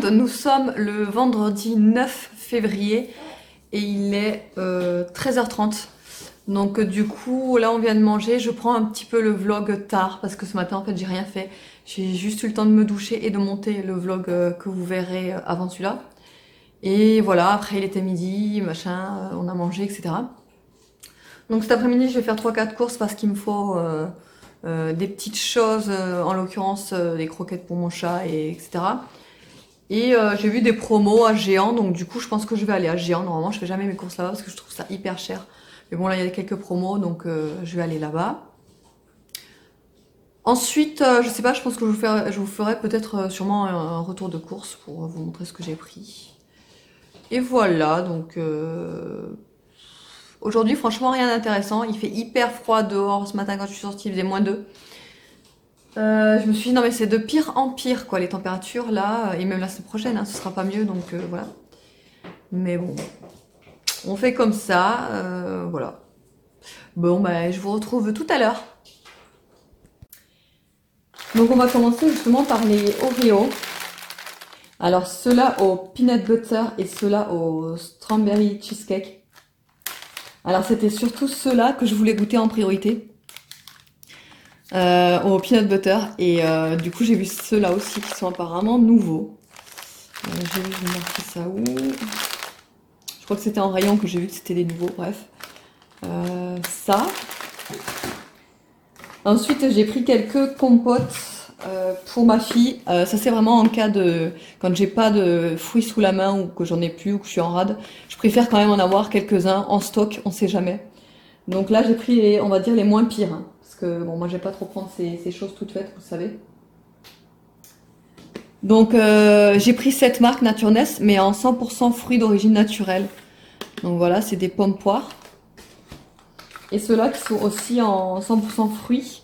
monde, nous sommes le vendredi 9 février et il est 13h30. Donc du coup, là on vient de manger, je prends un petit peu le vlog tard parce que ce matin en fait j'ai rien fait. J'ai juste eu le temps de me doucher et de monter le vlog que vous verrez avant celui-là. Et voilà, après il était midi, machin, on a mangé, etc. Donc cet après-midi je vais faire 3-4 courses parce qu'il me faut des petites choses, en l'occurrence des croquettes pour mon chat, et etc. Et j'ai vu des promos à Géant, donc du coup je pense que je vais aller à Géant. Normalement je fais jamais mes courses là-bas parce que je trouve ça hyper cher. Mais bon là il y a quelques promos, donc je vais aller là-bas. Ensuite, je sais pas, je pense que je vous ferai peut-être sûrement un retour de course pour vous montrer ce que j'ai pris. Et voilà, donc aujourd'hui franchement rien d'intéressant. Il fait hyper froid dehors ce matin quand je suis sortie, il faisait -2. Je me suis dit non mais c'est de pire en pire quoi les températures là, et même la semaine prochaine hein, ce sera pas mieux, donc voilà. Mais bon, on fait comme ça, voilà. Bon bah je vous retrouve tout à l'heure. Donc on va commencer justement par les Oreos. Alors ceux-là au peanut butter et ceux-là au strawberry cheesecake. Alors c'était surtout ceux-là que je voulais goûter en priorité. Au peanut butter, et du coup j'ai vu ceux-là aussi qui sont apparemment nouveaux. J'ai vu, je vais marquer ça où? Je crois que c'était en rayon que j'ai vu que c'était des nouveaux, bref. Ça. Ensuite j'ai pris quelques compotes pour ma fille. Ça c'est vraiment en cas de... quand j'ai pas de fruits sous la main ou que j'en ai plus ou que je suis en rade. Je préfère quand même en avoir quelques-uns en stock, on sait jamais. Donc là j'ai pris on va dire les moins pires. Hein, parce que bon moi j'aime pas trop prendre ces choses toutes faites, vous savez. Donc j'ai pris cette marque Naturness, mais en 100% fruits d'origine naturelle. Donc voilà, c'est des pommes poires. Et ceux-là qui sont aussi en 100% fruits.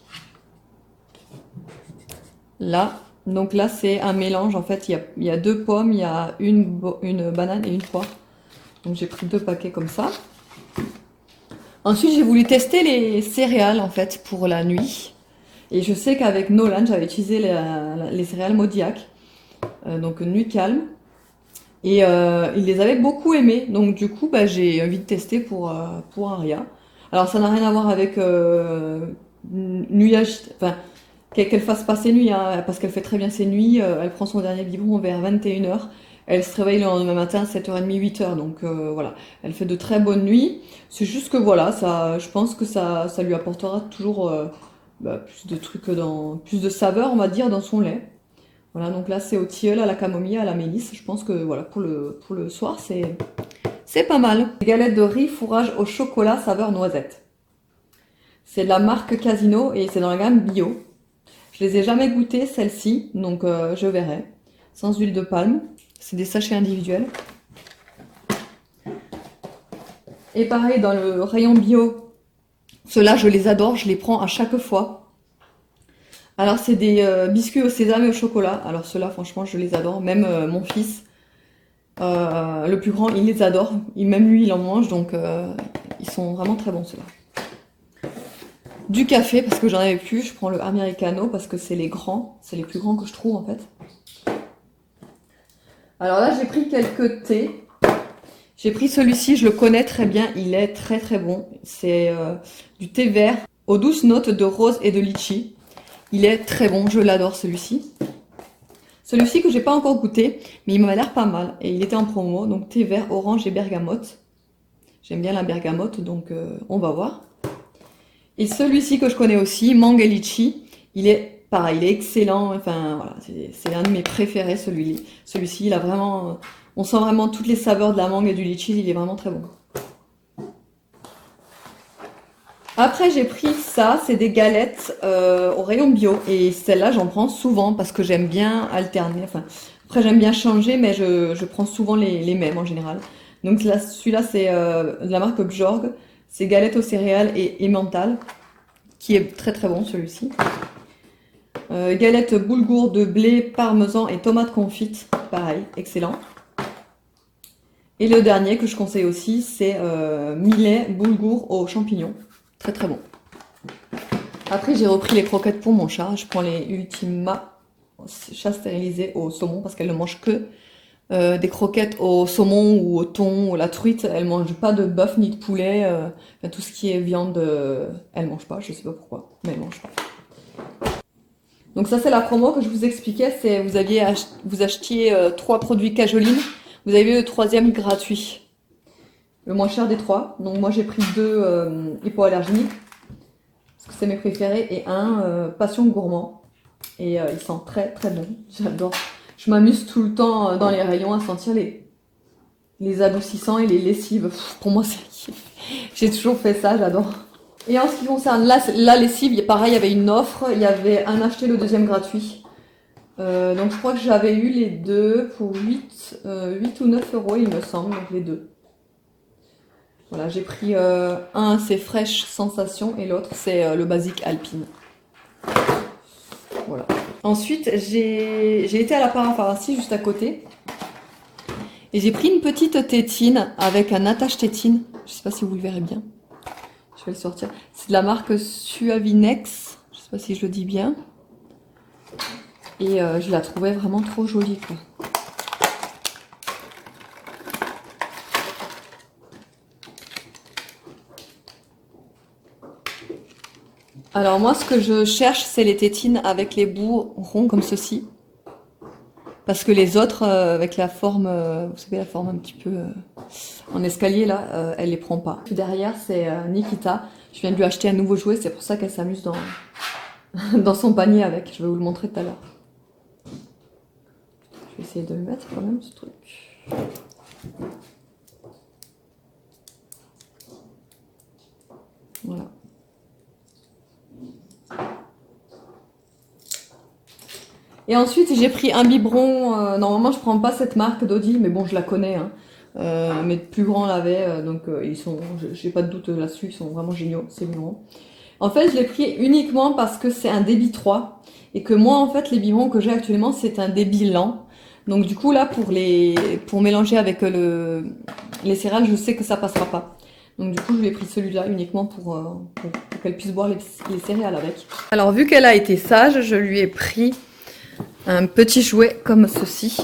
Là, donc là c'est un mélange, en fait il y a 2 pommes, il y a une banane et une poire. Donc j'ai pris 2 paquets comme ça. Ensuite j'ai voulu tester les céréales en fait pour la nuit. Et je sais qu'avec Nolan j'avais utilisé les céréales Modiac. Donc nuit calme. Et il les avait beaucoup aimés, donc du coup bah, j'ai envie de tester pour Aria. Alors ça n'a rien à voir avec nuit agitée, enfin qu'elle fasse pas ses nuits, hein, parce qu'elle fait très bien ses nuits. Elle prend son dernier biberon vers 21h, elle se réveille le lendemain matin à 7h30, 8h, donc voilà, elle fait de très bonnes nuits. C'est juste que voilà, ça, je pense que ça lui apportera toujours plus de trucs, plus de saveur on va dire dans son lait. Voilà, donc là c'est au tilleul, à la camomille, à la mélisse. Je pense que voilà, pour le soir, c'est pas mal. Des galettes de riz fourrage au chocolat saveur noisette. C'est de la marque Casino et c'est dans la gamme bio. Je les ai jamais goûtées celles-ci, donc je verrai. Sans huile de palme. C'est des sachets individuels. Et pareil, dans le rayon bio, ceux-là je les adore, je les prends à chaque fois. Alors c'est des biscuits au sésame et au chocolat. Alors ceux-là franchement je les adore. Même mon fils, le plus grand, il les adore. Même lui il en mange, donc ils sont vraiment très bons ceux-là. Du café parce que j'en avais plus. Je prends le Americano parce que c'est les grands. C'est les plus grands que je trouve en fait. Alors là j'ai pris quelques thés. J'ai pris celui-ci, je le connais très bien. Il est très très bon. C'est du thé vert aux douces notes de rose et de litchi. Il est très bon, je l'adore celui-ci. Celui-ci que j'ai pas encore goûté, mais il m'a l'air pas mal. Et il était en promo, donc thé vert, orange et bergamote. J'aime bien la bergamote, donc on va voir. Et celui-ci que je connais aussi, mangue et litchi, il est pareil, il est excellent. Enfin voilà, c'est un de mes préférés celui-ci. Il a vraiment, on sent vraiment toutes les saveurs de la mangue et du litchi, il est vraiment très bon. Après j'ai pris ça, c'est des galettes au rayon bio, et celle-là j'en prends souvent parce que j'aime bien alterner, enfin après j'aime bien changer, mais je prends souvent les mêmes en général. Donc là, celui-là c'est de la marque Bjorg, c'est galette aux céréales et emmental, qui est très très bon celui-ci. Galette boulgour de blé, parmesan et tomate confite, pareil, excellent. Et le dernier que je conseille aussi, c'est millet boulgour aux champignons. Très très bon. Après j'ai repris les croquettes pour mon chat. Je prends les Ultima chat stérilisé au saumon parce qu'elle ne mange que des croquettes au saumon ou au thon ou la truite. Elle mange pas de bœuf ni de poulet. Enfin, tout ce qui est viande, elle mange pas. Je sais pas pourquoi, mais elle mange pas. Donc ça c'est la promo que je vous expliquais. C'est vous achetiez 3 produits Cajoline, vous avez le 3e gratuit, le moins cher des 3. Donc moi j'ai pris 2 hypoallergéniques parce que c'est mes préférés et un passion gourmand. Et ils sentent très très bon. J'adore. Je m'amuse tout le temps dans les rayons à sentir les adoucissants et les lessives. Pff, pour moi, c'est j'ai toujours fait ça, j'adore. Et en ce qui concerne la lessive, pareil, il y avait une offre. Il y avait un acheté, le 2e gratuit. Donc je crois que j'avais eu les 2 pour 8 ou 9 euros, il me semble, donc les 2. Voilà, j'ai pris un, c'est Fresh Sensation, et l'autre, c'est le basique Alpine. Voilà. Ensuite, j'ai été à la parapharmacie juste à côté. Et j'ai pris une petite tétine avec un attache tétine. Je sais pas si vous le verrez bien. Je vais le sortir. C'est de la marque Suavinex. Je sais pas si je le dis bien. Et je la trouvais vraiment trop jolie, quoi. Alors moi, ce que je cherche, c'est les tétines avec les bouts ronds comme ceci. Parce que les autres, avec la forme, vous savez, la forme un petit peu en escalier, là, elle les prend pas. Puis derrière, c'est Nikita. Je viens de lui acheter un nouveau jouet, c'est pour ça qu'elle s'amuse dans, dans son panier avec. Je vais vous le montrer tout à l'heure. Je vais essayer de le mettre quand même, ce truc. Voilà. Et ensuite, j'ai pris un biberon. Normalement, je prends pas cette marque d'Audi, mais bon, je la connais. Hein. Mes plus grands l'avaient, donc ils sont. J'ai pas de doute là-dessus, ils sont vraiment géniaux, ces biberons. En fait, je l'ai pris uniquement parce que c'est un débit 3 et que moi, en fait, les biberons que j'ai actuellement, c'est un débit lent. Donc du coup, là, pour mélanger avec les céréales, je sais que ça passera pas. Donc du coup, je lui ai pris celui-là uniquement pour qu'elle puisse boire les céréales avec. Alors vu qu'elle a été sage, je lui ai pris un petit jouet comme ceci.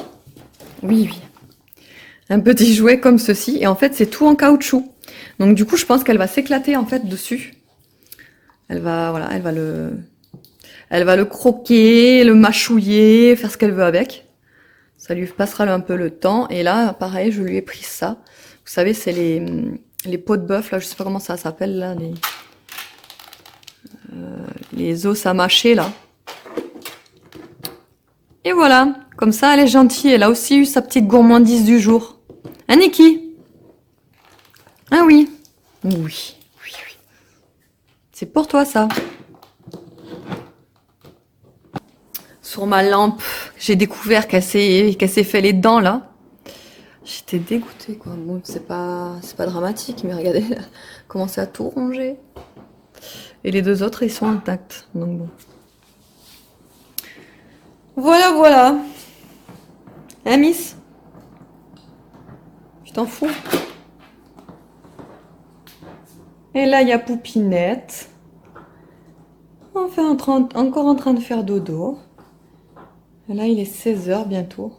Oui, oui. Un petit jouet comme ceci. Et en fait, c'est tout en caoutchouc. Donc du coup, je pense qu'elle va s'éclater en fait dessus. Elle va, voilà, elle va le croquer, le mâchouiller, faire ce qu'elle veut avec. Ça lui passera un peu le temps. Et là, pareil, je lui ai pris ça. Vous savez, c'est les peaux de bœuf, là, je sais pas comment ça s'appelle, là, les os à mâcher, là. Et voilà, comme ça, elle est gentille. Elle a aussi eu sa petite gourmandise du jour. Hein, Niki? Ah oui. Oui, oui, oui. C'est pour toi, ça. Sur ma lampe, j'ai découvert qu'elle s'est fait les dents, là. J'étais dégoûtée, quoi. Bon, c'est pas dramatique, mais regardez, elle a commencé à tout ronger. Et les 2 autres, ils sont intacts. Donc bon. Voilà, voilà. Hein, Miss? Tu t'en fous? Et là, il y a Poupinette. Enfin, encore en train de faire dodo. Et là, il est 16 h bientôt.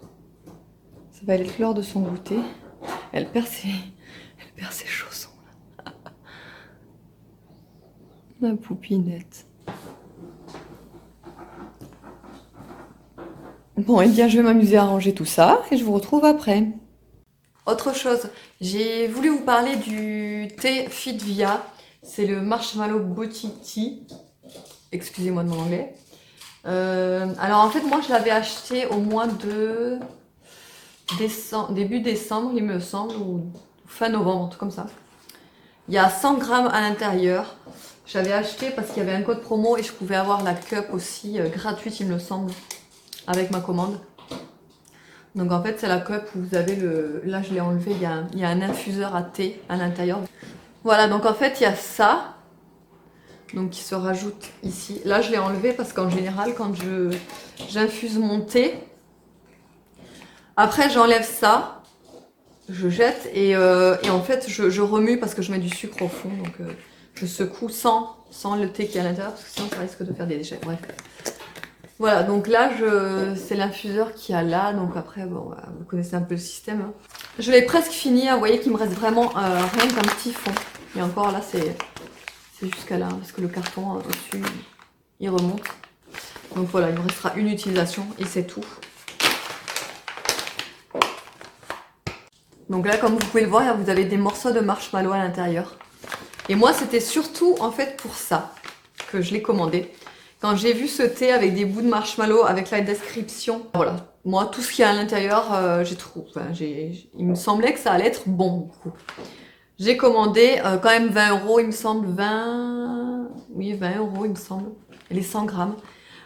Ça va être l'heure de son goûter. Elle perd ses chaussons. Là. La Poupinette. Bon, eh bien, je vais m'amuser à ranger tout ça et je vous retrouve après. Autre chose, j'ai voulu vous parler du thé Fitvia. C'est le Marshmallow Body Tea. Excusez-moi de mon anglais. Alors en fait, moi, je l'avais acheté au mois de décembre, début décembre, il me semble, ou fin novembre, un truc comme ça. Il y a 100 grammes à l'intérieur. J'avais acheté parce qu'il y avait un code promo et je pouvais avoir la cup aussi gratuite, il me semble, avec ma commande. Donc en fait, c'est la cup où vous avez le... Là, je l'ai enlevé, il y a un infuseur à thé à l'intérieur. Voilà, donc en fait, il y a ça. Donc qui se rajoute ici. Là, je l'ai enlevé parce qu'en général, quand j'infuse mon thé, après, j'enlève ça, je jette et en fait, je remue parce que je mets du sucre au fond. Donc je secoue sans le thé qui est à l'intérieur parce que sinon, ça risque de faire des déchets. Bref. Voilà, donc là, c'est l'infuseur qui a là, donc après, bon, voilà, vous connaissez un peu le système. Hein. Je l'ai presque fini, hein, vous voyez qu'il me reste vraiment rien qu'un petit fond. Et encore là, c'est jusqu'à là, parce que le carton au-dessus, il remonte. Donc voilà, il me restera une utilisation et c'est tout. Donc là, comme vous pouvez le voir, vous avez des morceaux de marshmallow à l'intérieur. Et moi, c'était surtout en fait pour ça que je l'ai commandé. Quand j'ai vu ce thé avec des bouts de marshmallow, avec la description, voilà. Moi, tout ce qu'il y a à l'intérieur, il me semblait que ça allait être bon. J'ai commandé quand même 20 €, il me semble, 20 € il me semble, les 100 grammes.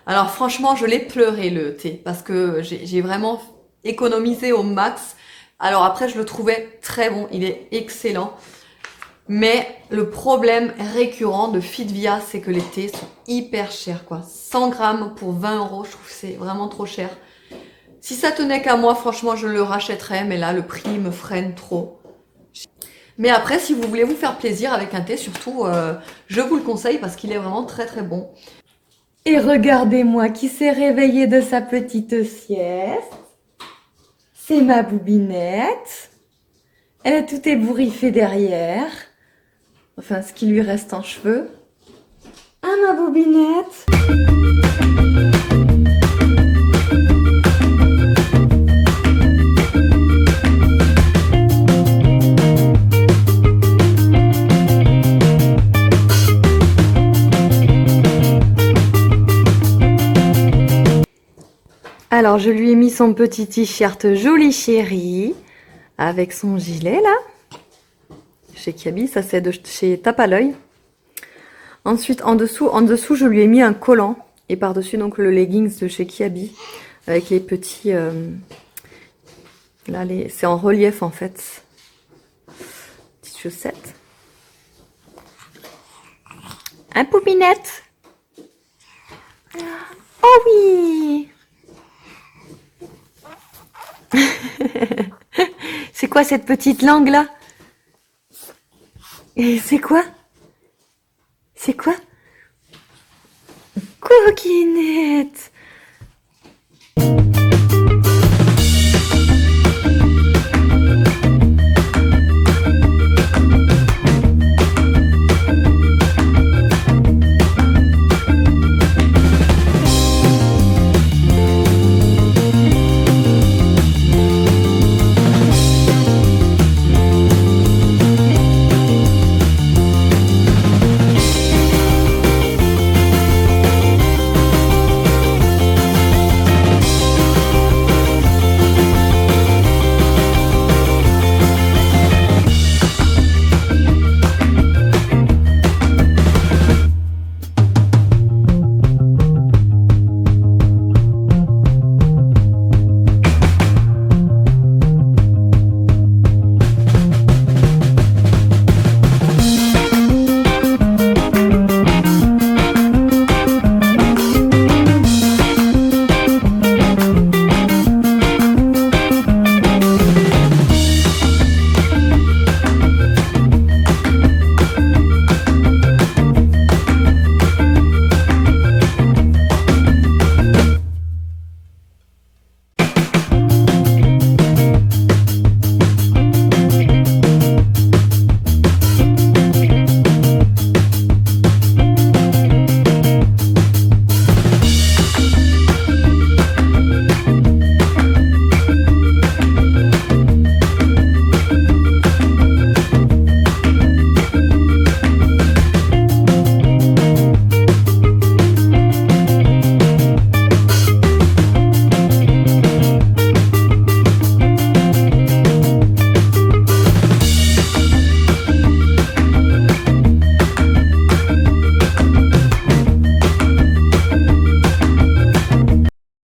Alors franchement, je l'ai pleuré le thé, parce que j'ai vraiment économisé au max. Alors après, je le trouvais très bon, il est excellent. Mais le problème récurrent de Fitvia, c'est que les thés sont hyper chers, quoi. 100 grammes pour 20 €, je trouve que c'est vraiment trop cher. Si ça tenait qu'à moi, franchement, je le rachèterais, mais là, le prix me freine trop. Mais après, si vous voulez vous faire plaisir avec un thé, surtout, je vous le conseille parce qu'il est vraiment très très bon. Et regardez-moi qui s'est réveillée de sa petite sieste. C'est ma boubinette. Elle est toute ébouriffée derrière. Enfin, ce qui lui reste en cheveux. Ah, ma boubinette! Alors, je lui ai mis son petit t-shirt joli chéri avec son gilet là. Chez Kiabi, ça c'est de chez Tape à l'œil. Ensuite, en dessous, je lui ai mis un collant. Et par-dessus, donc, le leggings de chez Kiabi. Avec les petits... là, c'est en relief, en fait. Petites chaussettes. Un poupinette. Oh oui. C'est quoi cette petite langue, là? Et c'est quoi? C'est quoi?